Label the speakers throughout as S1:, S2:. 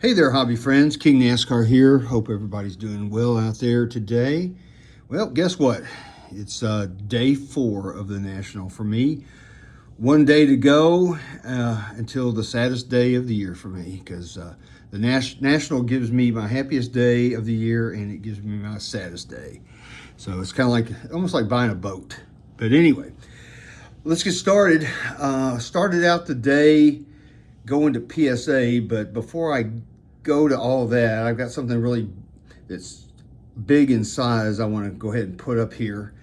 S1: Hey there, hobby friends. King NASCAR here. Hope everybody's doing well out there today. Well, guess what? It's day 4 of the National for me. One day to go until the saddest day of the year for me, because the National gives me my happiest day of the year and it gives me my saddest day. So it's kind of like, almost like buying a boat. But anyway, let's get started. Started out the day going to PSA, but before I go to all that, I've got something really that's big in size I want to go ahead and put up here.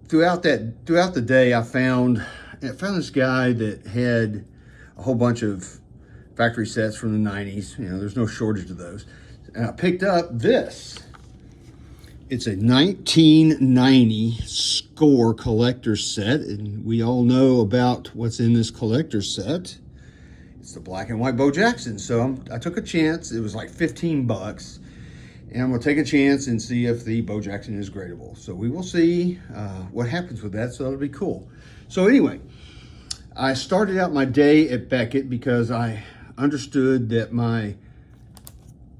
S1: Throughout the day, I found this guy that had a whole bunch of factory sets from the 90s. You know, there's no shortage of those. And I picked up this. It's a 1990 Score collector set, and we all know about what's in this collector set. It's the black and white Bo Jackson. So I took a chance. It was like 15 bucks. And I'm going to take a chance and see if the Bo Jackson is gradable. So we will see what happens with that. So that'll be cool. So anyway, I started out my day at Beckett because I understood that my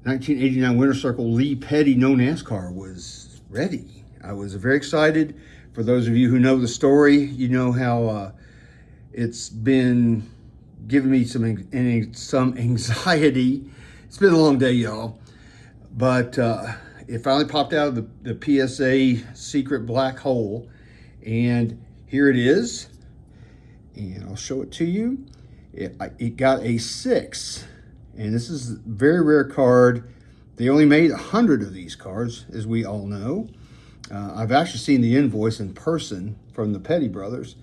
S1: 1989 Winter Circle Lee Petty No NASCAR was ready. I was very excited. For those of you who know the story, you know how it's been giving me some anxiety. It's been a long day, y'all. But it finally popped out of the PSA secret black hole. And here it is. And I'll show it to you. It got a 6. And this is a very rare card. They only made 100 of these cards, as we all know. I've actually seen the invoice in person from the Petty brothers.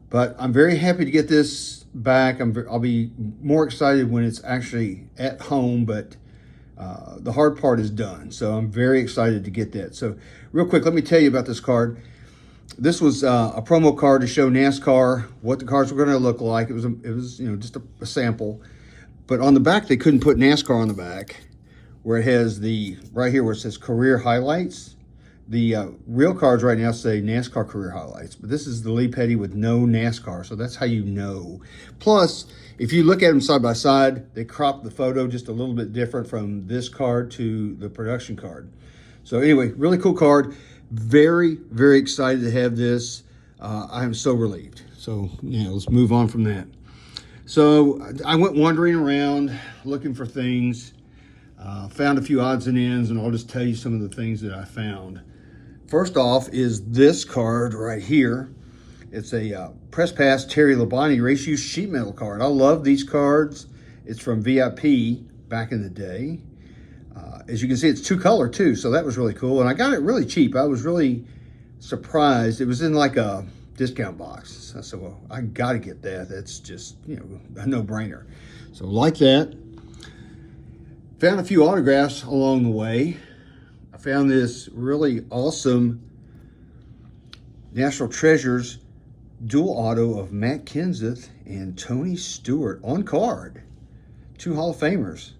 S1: But I'm very happy to get this back. I'll be more excited when it's actually at home, but the hard part is done. So I'm very excited to get that. So real quick, let me tell you about this card. This was a promo card to show NASCAR what the cards were going to look like. It was you know, just a sample. But on the back, they couldn't put NASCAR on the back, where it has right here where it says career highlights. The real cards right now say NASCAR career highlights, but this is the Lee Petty with no NASCAR, so that's how you know. Plus, if you look at them side by side, they crop the photo just a little bit different from this card to the production card. So anyway, really cool card. Very, very excited to have this. I am so relieved. So yeah, let's move on from that. So I went wandering around looking for things, found a few odds and ends, and I'll just tell you some of the things that I found. First off is this card right here. It's a Press Pass Terry Labonte Race Use Sheet Metal card. I love these cards. It's from VIP back in the day. As you can see, it's 2-color too, so that was really cool. And I got it really cheap. I was really surprised. It was in like a discount box. I said, well, I got to get that. That's just, you know, a no-brainer. So like that. Found a few autographs along the way. I found this really awesome National Treasures dual auto of Matt Kenseth and Tony Stewart on card. 2 Hall of Famers.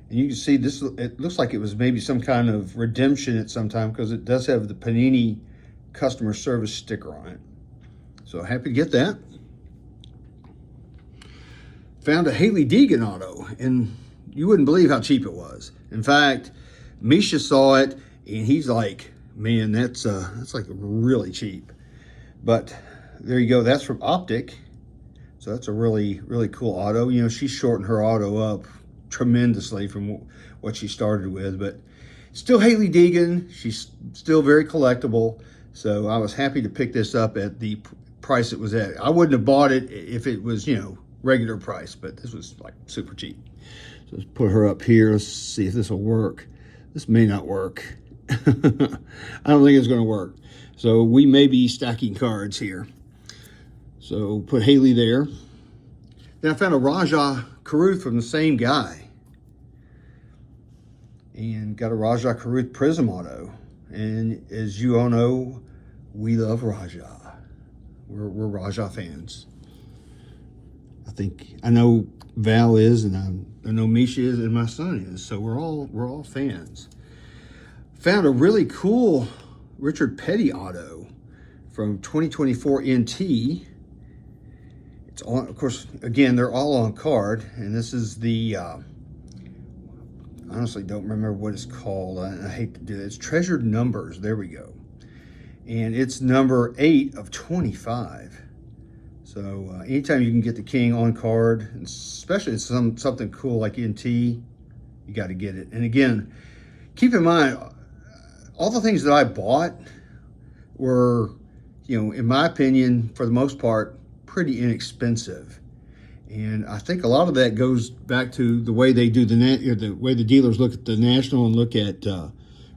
S1: And you can see this, it looks like it was maybe some kind of redemption at some time because it does have the Panini customer service sticker on it. So happy to get that. Found a Hailie Deegan auto, and you wouldn't believe how cheap it was. In fact, Misha saw it and he's like, man, that's like really cheap. But there you go. That's from Optic. So that's a really, really cool auto. You know, she shortened her auto up tremendously from what she started with, but still Hailie Deegan. She's still very collectible. So I was happy to pick this up at the price it was at. I wouldn't have bought it if it was, you know, regular price, but this was like super cheap. So let's put her up here. Let's see if this will work. This may not work. I don't think it's going to work. So we may be stacking cards here. So put Hailie there. Then I found a Rajah Caruth from the same guy. And got a Rajah Caruth Prism auto. And as you all know, we love Rajah. We're Rajah fans. I know Val is, and I know Misha is, and my son is. So we're all fans. Found a really cool Richard Petty auto from 2024 NT. It's on, of course, again, they're all on card, and this is the, honestly don't remember what it's called. I hate to do that. It's Treasured Numbers. There we go. And it's number 8 of 25. So anytime you can get the king on card, and especially something cool like NT, you got to get it. And again, keep in mind, all the things that I bought were, you know, in my opinion, for the most part, pretty inexpensive. And I think a lot of that goes back to the way they do the way the dealers look at the national and look at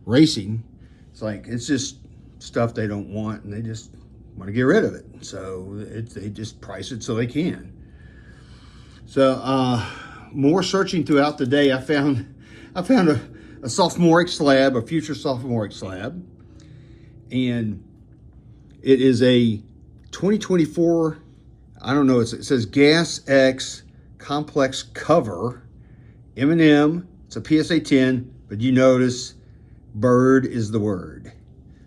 S1: racing. It's like, it's just stuff they don't want, and they just want to get rid of it. So they just price it so they can. So more searching throughout the day, I found a sophomoric slab, a future sophomoric slab, and it is a 2024. I don't know. It says Gas X Complex Cover, M&M. It's a PSA 10, but you notice bird is the word.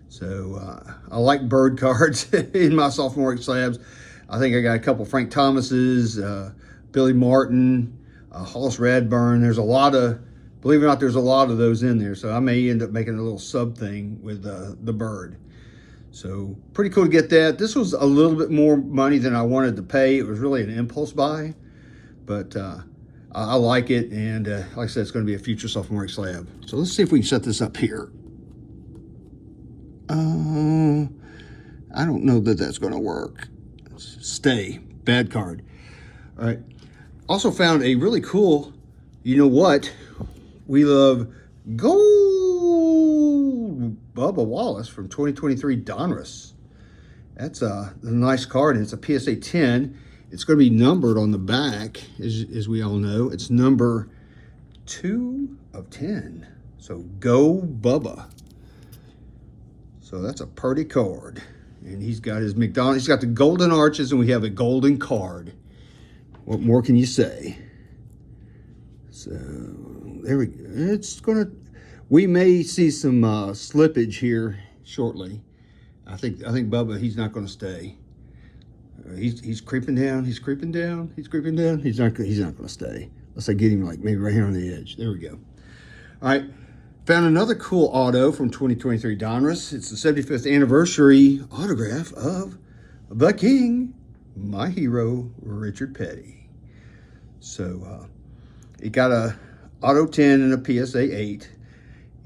S1: So I like bird cards in my sophomoric slabs. I think I got a couple Frank Thomases, Billy Martin, Hollis Radburn. There's a lot of, believe it or not, there's a lot of those in there. So I may end up making a little sub thing with the bird. So pretty cool to get that. This was a little bit more money than I wanted to pay. It was really an impulse buy, but I like it. And like I said, it's going to be a future sophomoric slab. So let's see if we can set this up here. I don't know that that's going to work. Stay. Bad card. All right. Also found a really cool, you know what? We love gold Bubba Wallace from 2023 Donruss. That's a nice card, and it's a PSA 10. It's going to be numbered on the back, as we all know. It's number 2 of 10. So go Bubba. So that's a pretty card. And he's got his McDonald's. He's got the golden arches, and we have a golden card. What more can you say? So there we go. It's gonna. We may see some slippage here shortly. I think Bubba, he's not going to stay. He's creeping down. He's creeping down. He's creeping down. He's not going to stay. Unless I get him like maybe right here on the edge. There we go. All right. Found another cool auto from 2023 Donruss. It's the 75th anniversary autograph of the King, my hero, Richard Petty. So it got a auto 10 and a PSA 8.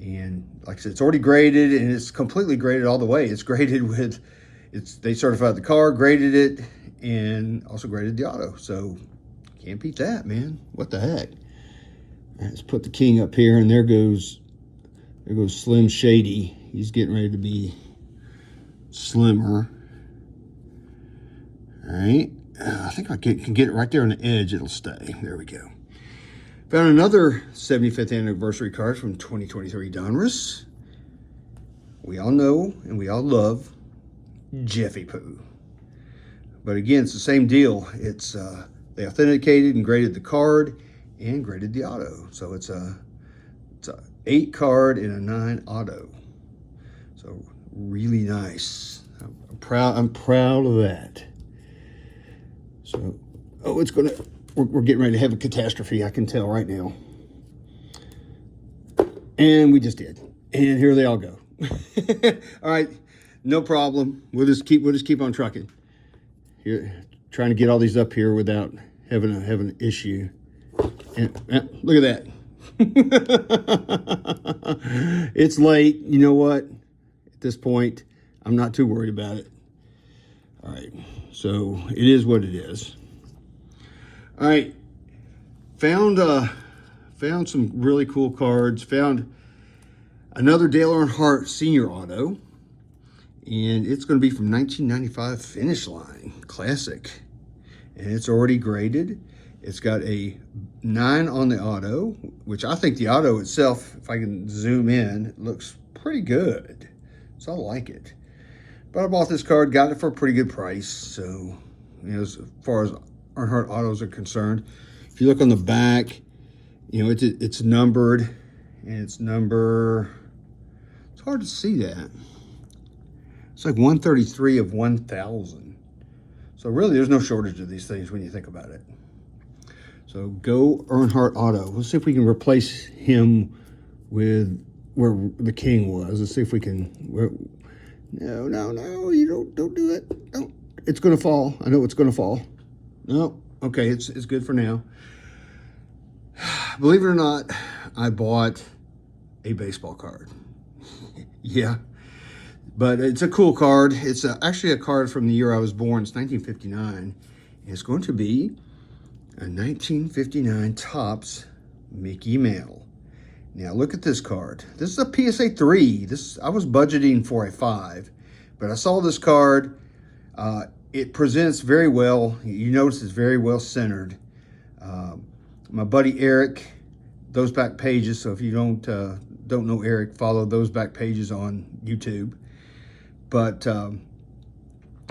S1: And like I said, it's already graded, and it's completely graded all the way. It's graded with, they certified the car, graded it, and also graded the auto. So can't beat that, man. What the heck? Let's put the King up here, and there goes Slim Shady. He's getting ready to be slimmer. All right. I think I can get it right there on the edge. It'll stay. There we go. Found another 75th anniversary card from 2023 Donruss. We all know and we all love Jeffy Poo. But again, it's the same deal. It's they authenticated and graded the card and graded the auto. So it's a 8 card and a 9 auto. So really nice. I'm proud of that. So we're getting ready to have a catastrophe, I can tell right now. And we just did. And here they all go. All right, no problem. We'll just keep on trucking. Here, trying to get all these up here without having an issue. And look at that. It's late. You know what? At this point, I'm not too worried about it. All right, so it is what it is. All right, found some really cool cards. Found another Dale Earnhardt Senior auto, and it's going to be from 1995 Finish Line Classic, and it's already graded. It's got a 9 on the auto, which I think the auto itself, if I can zoom in, it looks pretty good. So I like it. But I bought this card, got it for a pretty good price. So, you know, as far as Earnhardt autos are concerned, if you look on the back, you know, it's numbered, and it's hard to see that. It's like 133 of 1,000. So really, there's no shortage of these things when you think about it. So go Earnhardt Auto. Let's see if we can replace him with where the King was. Let's see if we can. No, you don't do it. Don't. It's gonna fall. I know it's gonna fall. No, okay, it's good for now. Believe it or not, I bought a baseball card. Yeah, but it's a cool card. It's actually a card from the year I was born. It's 1959. It's going to be a 1959 Topps Mickey Mantle. Now look at this card. This is a PSA 3. I was budgeting for a 5, but I saw this card. It presents very well. You notice it's very well centered. My buddy Eric, Those Back Pages. So if you don't know Eric, follow Those Back Pages on YouTube. But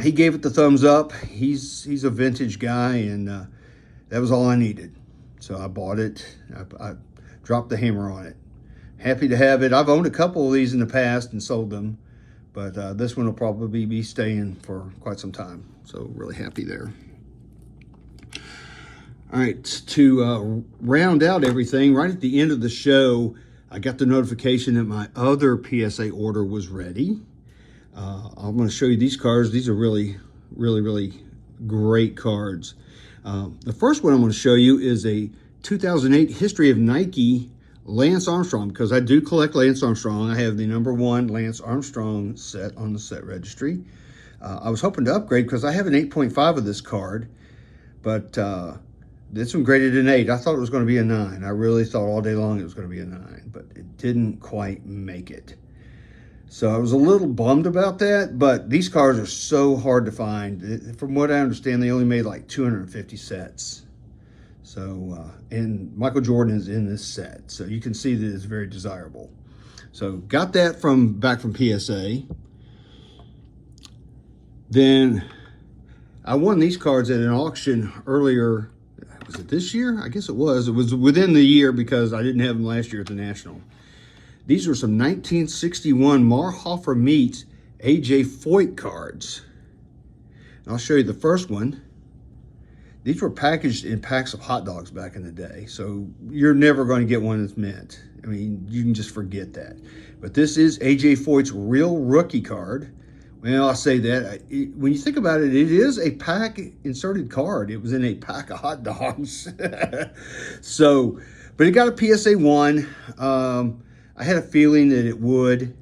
S1: he gave it the thumbs up. He's a vintage guy, and that was all I needed. So I bought it. I dropped the hammer on it. Happy to have it. I've owned a couple of these in the past and sold them, but this one will probably be staying for quite some time. So really happy there. All right, to round out everything, right at the end of the show, I got the notification that my other PSA order was ready. I'm going to show you these cards. These are really, really, really great cards. The first one I'm going to show you is a 2008 History of Nike Lance Armstrong, because I do collect Lance Armstrong. I have the #1 Lance Armstrong set on the set registry. I was hoping to upgrade because I have an 8.5 of this card, but this one graded an 8. I thought it was going to be a 9. I really thought all day long it was going to be a 9, but it didn't quite make it. So I was a little bummed about that, but these cards are so hard to find. From what I understand, they only made like 250 sets. So, and Michael Jordan is in this set, so you can see that it's very desirable. So got that back from PSA. Then I won these cards at an auction earlier. Was it this year? I guess it was. It was within the year because I didn't have them last year at the National. These are some 1961 Marhofer Meats A.J. Foyt cards. And I'll show you the first one. These were packaged in packs of hot dogs back in the day, so you're never going to get one that's mint. I mean, you can just forget that. But this is A.J. Foyt's real rookie card. Well, I'll say that. When you think about it, it is a pack inserted card. It was in a pack of hot dogs. So, but it got a PSA 1. I had a feeling that it would,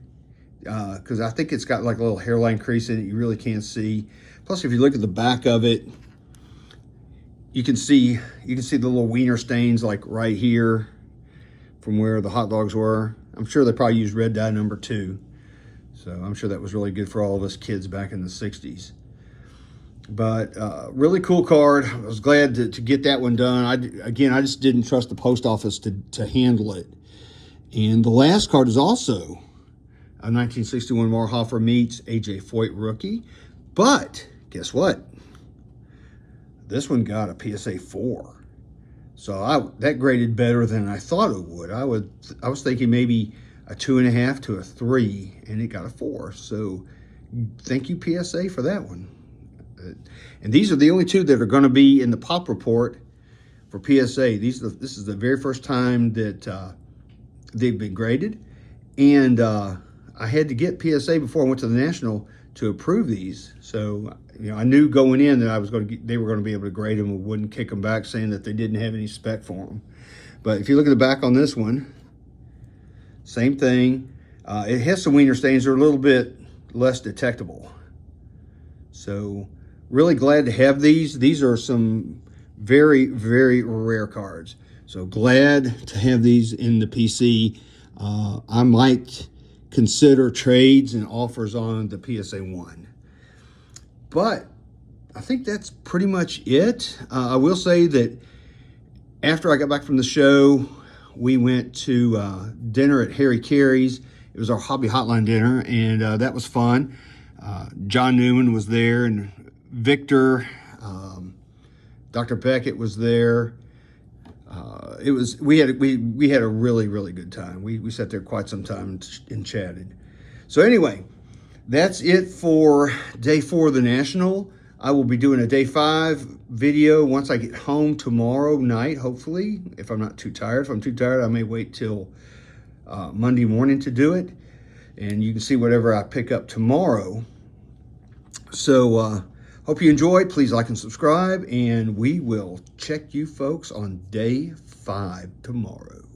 S1: because I think it's got like a little hairline crease in it you really can't see. Plus, if you look at the back of it, you can see the little wiener stains like right here from where the hot dogs were. I'm sure they probably used red dye #2. So I'm sure that was really good for all of us kids back in the 60s. But really cool card. I was glad to get that one done. I just didn't trust the post office to handle it. And the last card is also a 1961 Marhofer Meats A.J. Foyt rookie. But guess what? This one got a PSA 4. So that graded better than I thought it would. I was thinking maybe a 2.5 to a 3, and it got a 4. So thank you, PSA, for that one. And these are the only two that are going to be in the pop report for PSA. This is the very first time that they've been graded, and I had to get PSA before I went to the National to approve these. So I knew going in that they were going to be able to grade them and wouldn't kick them back saying that they didn't have any spec for them. But if you look at the back on this one, same thing. It has some wiener stains. They're a little bit less detectable. So really glad to have these. These are some very, very rare cards. So glad to have these in the PC. I might consider trades and offers on the PSA 1. But I think that's pretty much it. I will say that after I got back from the show, we went to dinner at Harry Carey's. It was our Hobby Hotline dinner, and that was fun. John Newman was there, and Victor, Dr. Beckett was there. We had a really, really good time. We sat there quite some time and chatted. So anyway, that's it for day 4 of the National. I will be doing a day 5 video once I get home tomorrow night, hopefully, if I'm not too tired. If I'm too tired, I may wait till Monday morning to do it. And you can see whatever I pick up tomorrow. So hope you enjoyed. Please like and subscribe, and we will check you folks on day 5 tomorrow.